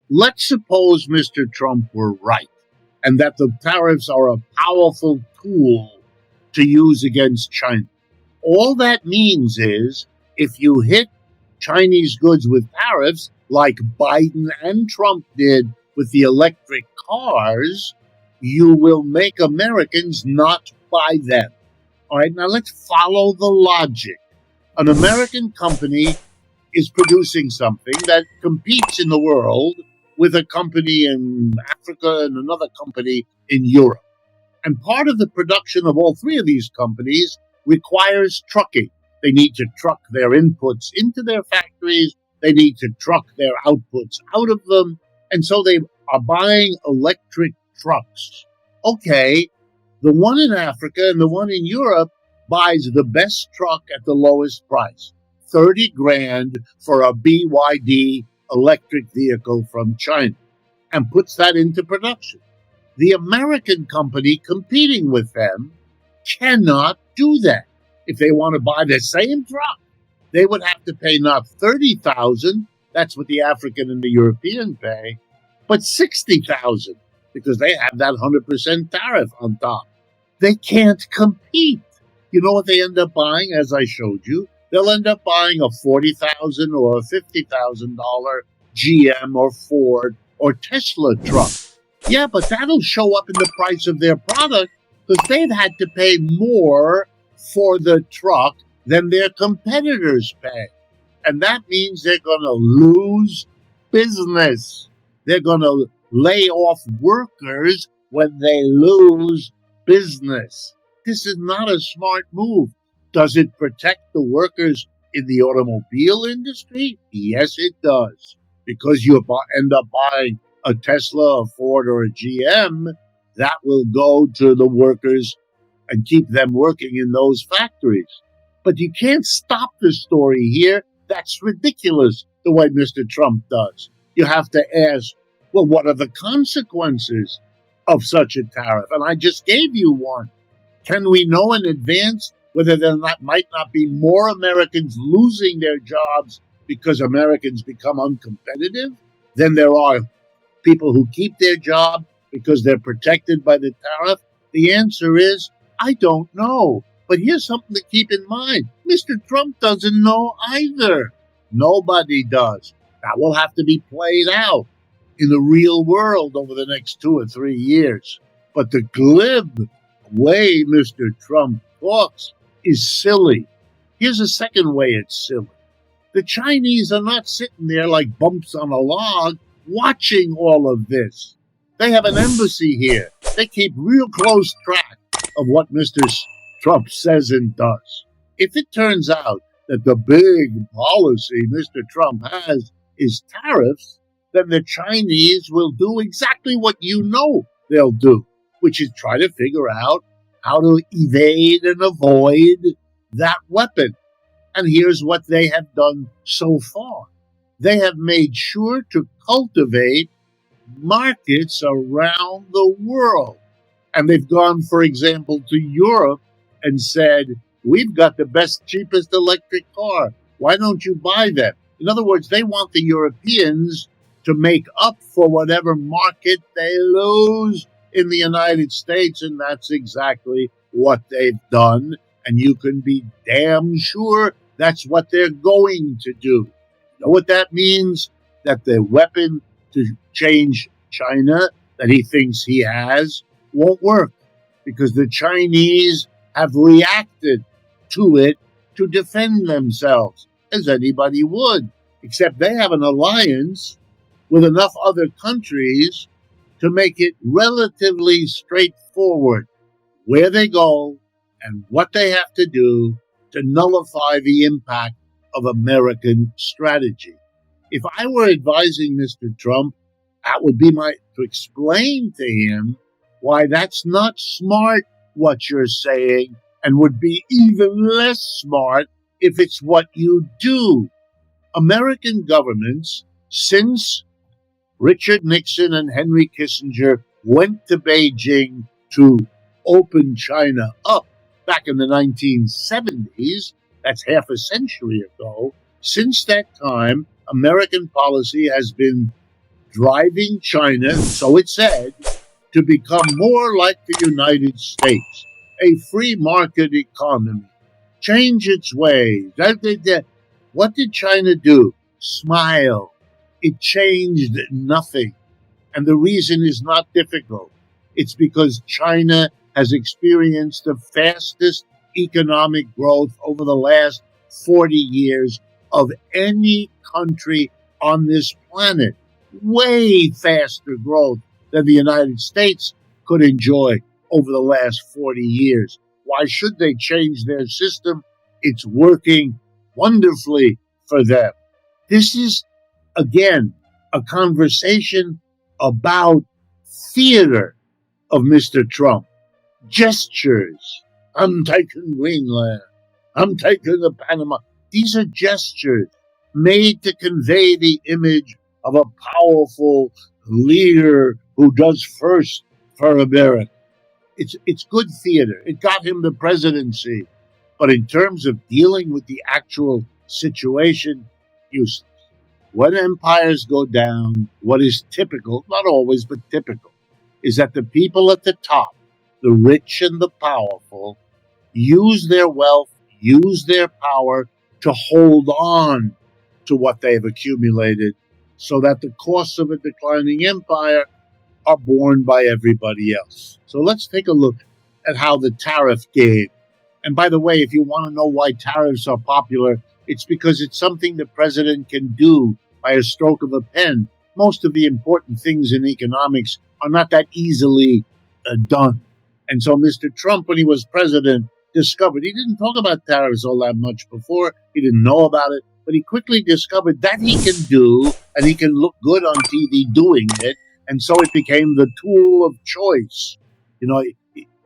Let's suppose Mr. Trump were right and that the tariffs are a powerful tool to use against China. All that means is if you hit Chinese goods with tariffs, like Biden and Trump did with the electric cars, you will make Americans not buy them. All right, now let's follow the logic. An American company is producing something that competes in the world with a company in Africa and another company in Europe. And part of the production of all three of these companies requires trucking. They need to truck their inputs into their factories. They need to truck their outputs out of them. And so they are buying electric trucks. Okay, the one in Africa and the one in Europe buys the best truck at the lowest price. 30 grand for a BYD electric vehicle from China, and puts that into production. The American company competing with them cannot do that. If they want to buy the same truck, they would have to pay not $30,000, that's what the African and the European pay, but $60,000, because they have that 100% tariff on top. They can't compete. You know what they end up buying, as I showed you? They'll end up buying a $40,000 or a $50,000 GM or Ford or Tesla truck. Yeah, but that'll show up in the price of their product because they've had to pay more for the truck than their competitors pay. And that means they're going to lose business. They're going to lay off workers when they lose business. This is not a smart move. Does it protect the workers in the automobile industry? Yes, it does. Because you end up buying a Tesla, a Ford, or a GM, that will go to the workers and keep them working in those factories. But you can't stop the story here. That's ridiculous, the way Mr. Trump does. You have to ask, well, what are the consequences of such a tariff? And I just gave you one. Can we know in advance whether there might not be more Americans losing their jobs because Americans become uncompetitive than there are people who keep their job because they're protected by the tariff? The answer is, I don't know. But here's something to keep in mind. Mr. Trump doesn't know either. Nobody does. That will have to be played out in the real world over the next 2 or 3 years. But the glib way Mr. Trump talks is silly. Here's a second way it's silly. The Chinese are not sitting there like bumps on a log watching all of this. They have an embassy here. They keep real close track of what Mr. Trump says and does. If it turns out that the big policy Mr. Trump has is tariffs, then the Chinese will do exactly what you know they'll do, which is try to figure out how to evade and avoid that weapon. And here's what they have done so far. They have made sure to cultivate markets around the world. And they've gone, for example, to Europe and said, we've got the best, cheapest electric car. Why don't you buy them? In other words, they want the Europeans to make up for whatever market they lose in the United States, and that's exactly what they've done. And you can be damn sure that's what they're going to do. You know what that means? That the weapon to change China that he thinks he has won't work, because the Chinese have reacted to it to defend themselves, as anybody would, except they have an alliance with enough other countries to make it relatively straightforward where they go and what they have to do to nullify the impact of American strategy. If I were advising Mr. Trump, that would be to explain to him why that's not smart what you're saying, and would be even less smart if it's what you do. American governments, since Richard Nixon and Henry Kissinger went to Beijing to open China up back in the 1970s, that's half a century ago, since that time, American policy has been driving China, so it said, to become more like the United States, a free market economy, change its ways. What did China do? Smile. It changed nothing. And the reason is not difficult. It's because China has experienced the fastest economic growth over the last 40 years of any country on this planet. Way faster growth than the United States could enjoy over the last 40 years. Why should they change their system? It's working wonderfully for them. This is, again, a conversation about theater of Mr. Trump. Gestures. I'm taking Greenland. I'm taking the Panama. These are gestures made to convey the image of a powerful leader who does first for America. It's good theater. It got him the presidency. But in terms of dealing with the actual situation, useless. When empires go down, what is typical, not always, but typical, is that the people at the top, the rich and the powerful, use their wealth, use their power to hold on to what they've accumulated so that the costs of a declining empire are borne by everybody else. So let's take a look at how the tariff game. And by the way, if you want to know why tariffs are popular, it's because it's something the president can do by a stroke of a pen. Most of the important things in economics are not that easily done. And so Mr. Trump, when he was president, discovered, he didn't talk about tariffs all that much before, he didn't know about it, but he quickly discovered that he can do, and he can look good on TV doing it, and so it became the tool of choice. You know,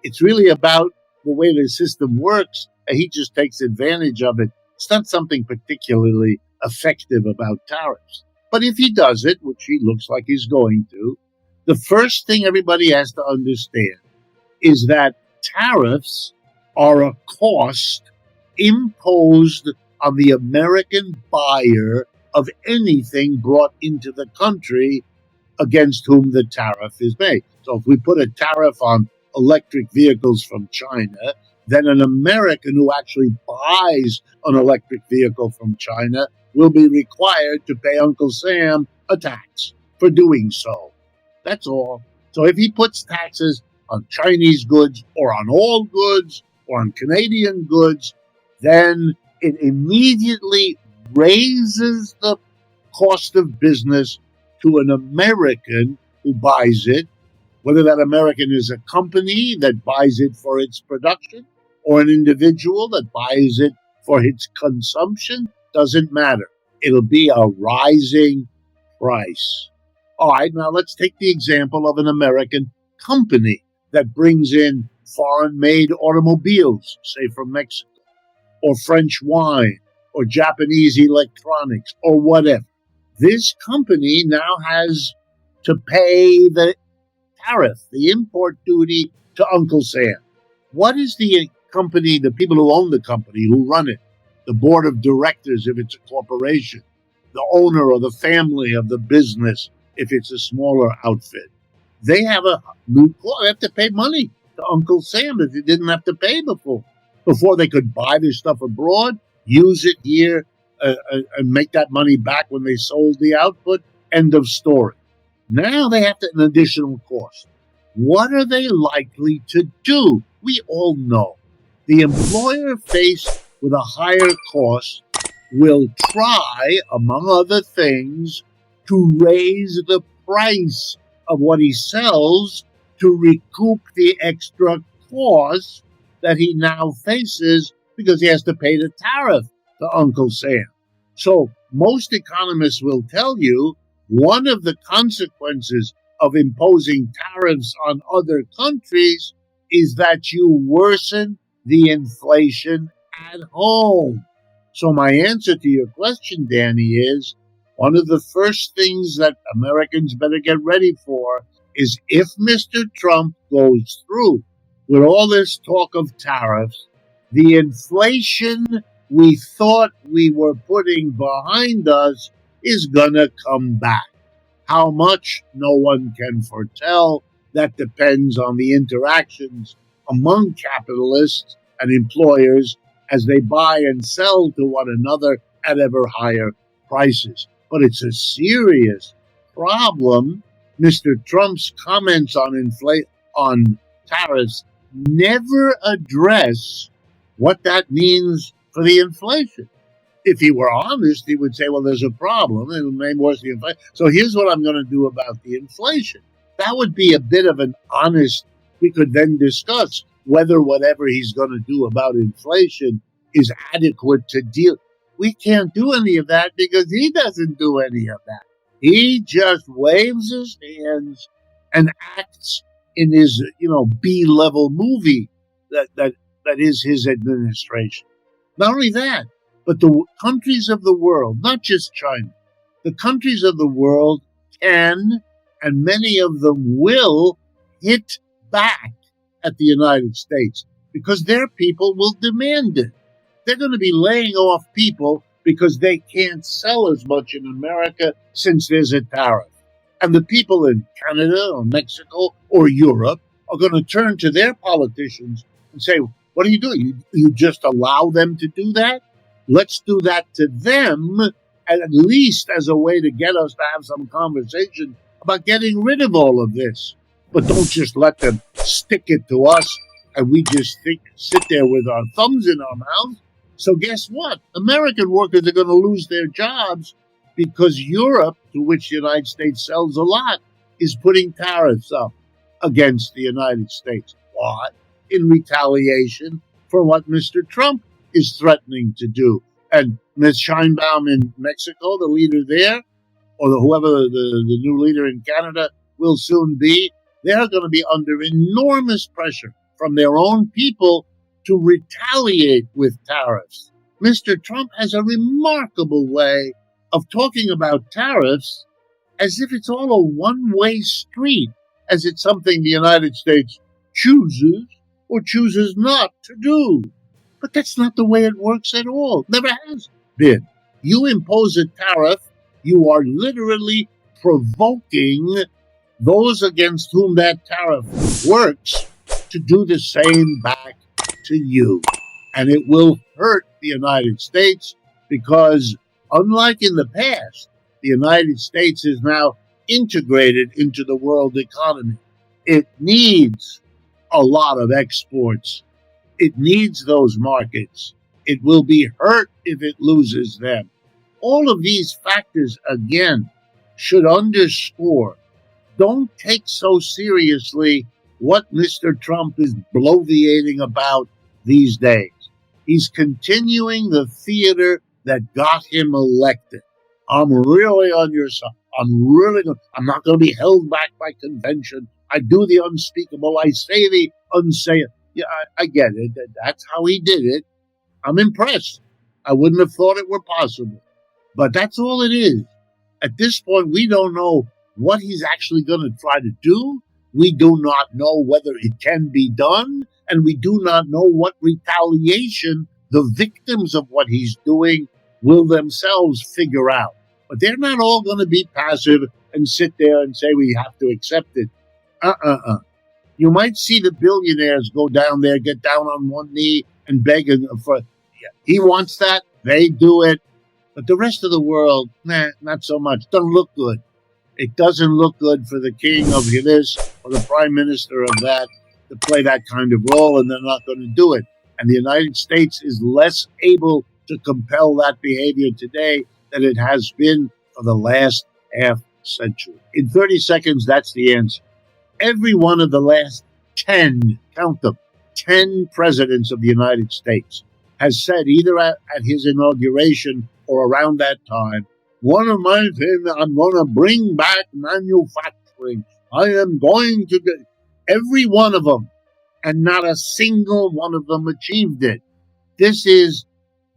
it's really about the way the system works, and he just takes advantage of it. It's not something particularly effective about tariffs. But if he does it, which he looks like he's going to, the first thing everybody has to understand is that tariffs are a cost imposed on the American buyer of anything brought into the country against whom the tariff is made. So if we put a tariff on electric vehicles from China, then an American who actually buys an electric vehicle from China will be required to pay Uncle Sam a tax for doing so. That's all. So if he puts taxes on Chinese goods or on all goods or on Canadian goods, then it immediately raises the cost of business to an American who buys it, whether that American is a company that buys it for its production or an individual that buys it for its consumption, doesn't matter. It'll be a rising price. All right, now let's take the example of an American company that brings in foreign-made automobiles, say from Mexico, or French wine, or Japanese electronics, or whatever. This company now has to pay the tariff, the import duty, to Uncle Sam. What is the company, the people who own the company, who run it, the board of directors if it's a corporation, the owner or the family of the business if it's a smaller outfit? They have a new clause. They have to pay money to Uncle Sam that they didn't have to pay before. Before they could buy their stuff abroad, use it here, and make that money back when they sold the output. End of story. Now they have an additional cost. What are they likely to do? We all know. The employer faced with a higher cost will try, among other things, to raise the price of what he sells to recoup the extra cost that he now faces because he has to pay the tariff to Uncle Sam. So most economists will tell you one of the consequences of imposing tariffs on other countries is that you worsen the inflation at home. So my answer to your question, Danny, is one of the first things that Americans better get ready for is if Mr. Trump goes through with all this talk of tariffs, the inflation we thought we were putting behind us is going to come back. How much, no one can foretell. That depends on the interactions among capitalists and employers as they buy and sell to one another at ever higher prices. But it's a serious problem. Mr. Trump's comments on tariffs never address what that means for the inflation. If he were honest, he would say, well, there's a problem, and maybe worse the inflation. So here's what I'm going to do about the inflation. That would be a bit of an honest, we could then discuss whether whatever he's going to do about inflation is adequate to deal. We can't do any of that because he doesn't do any of that. He just waves his hands and acts in his, B-level movie that is his administration. Not only that, but the countries of the world, not just China, the countries of the world can, and many of them will, hit back at the United States because their people will demand it. They're going to be laying off people because they can't sell as much in America since there's a tariff. And the people in Canada or Mexico or Europe are going to turn to their politicians and say, what are you doing? You just allow them to do that? Let's do that to them, at least as a way to get us to have some conversation about getting rid of all of this. But don't just let them stick it to us and we just sit there with our thumbs in our mouths. So guess what? American workers are going to lose their jobs because Europe, to which the United States sells a lot, is putting tariffs up against the United States. Why? In retaliation for what Mr. Trump is threatening to do. And Ms. Sheinbaum in Mexico, the leader there, or whoever the new leader in Canada will soon be, they're going to be under enormous pressure from their own people to retaliate with tariffs. Mr. Trump has a remarkable way of talking about tariffs as if it's all a one-way street, as it's something the United States chooses or chooses not to do. But that's not the way it works at all. Never has been. You impose a tariff, you are literally provoking those against whom that tariff works to do the same back to you. And it will hurt the United States because, unlike in the past, the United States is now integrated into the world economy. It needs a lot of exports. It needs those markets. It will be hurt if it loses them. All of these factors, again, should underscore, don't take so seriously what Mr. Trump is bloviating about these days. He's continuing the theater that got him elected. I'm really on your side. I'm not going to be held back by convention. I do the unspeakable. I say the unsayable. Yeah, I get it. That's how he did it. I'm impressed. I wouldn't have thought it were possible. But that's all it is. At this point, we don't know what he's actually going to try to do. We do not know whether it can be done. And we do not know what retaliation the victims of what he's doing will themselves figure out. But they're not all going to be passive and sit there and say we have to accept it. You might see the billionaires go down there, get down on one knee and beg for. He wants that. They do it. But the rest of the world, not so much. Doesn't look good. It doesn't look good for the king of this or the prime minister of that to play that kind of role, and they're not going to do it. And the United States is less able to compel that behavior today than it has been for the last half century. In 30 seconds, that's the answer. Every one of the last 10, count them, 10 presidents of the United States has said either at his inauguration or around that time, one of my things, I'm going to bring back manufacturing. I am going to get every one of them, and not a single one of them achieved it. This is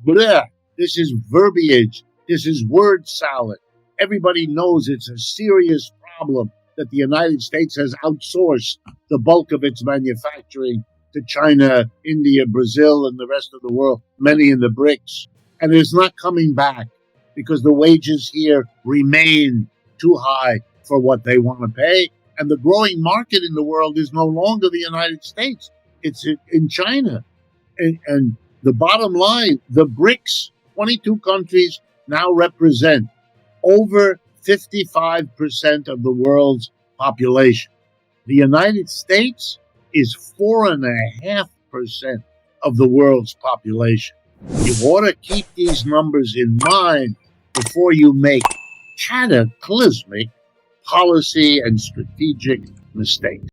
bleh. This is verbiage. This is word salad. Everybody knows it's a serious problem that the United States has outsourced the bulk of its manufacturing to China, India, Brazil, and the rest of the world, many in the BRICS. And it's not coming back because the wages here remain too high for what they want to pay. And the growing market in the world is no longer the United States. It's in China. And the bottom line, the BRICS, 22 countries now represent over 55% of the world's population. The United States is 4.5% of the world's population. You ought to keep these numbers in mind before you make cataclysmic policy and strategic mistakes.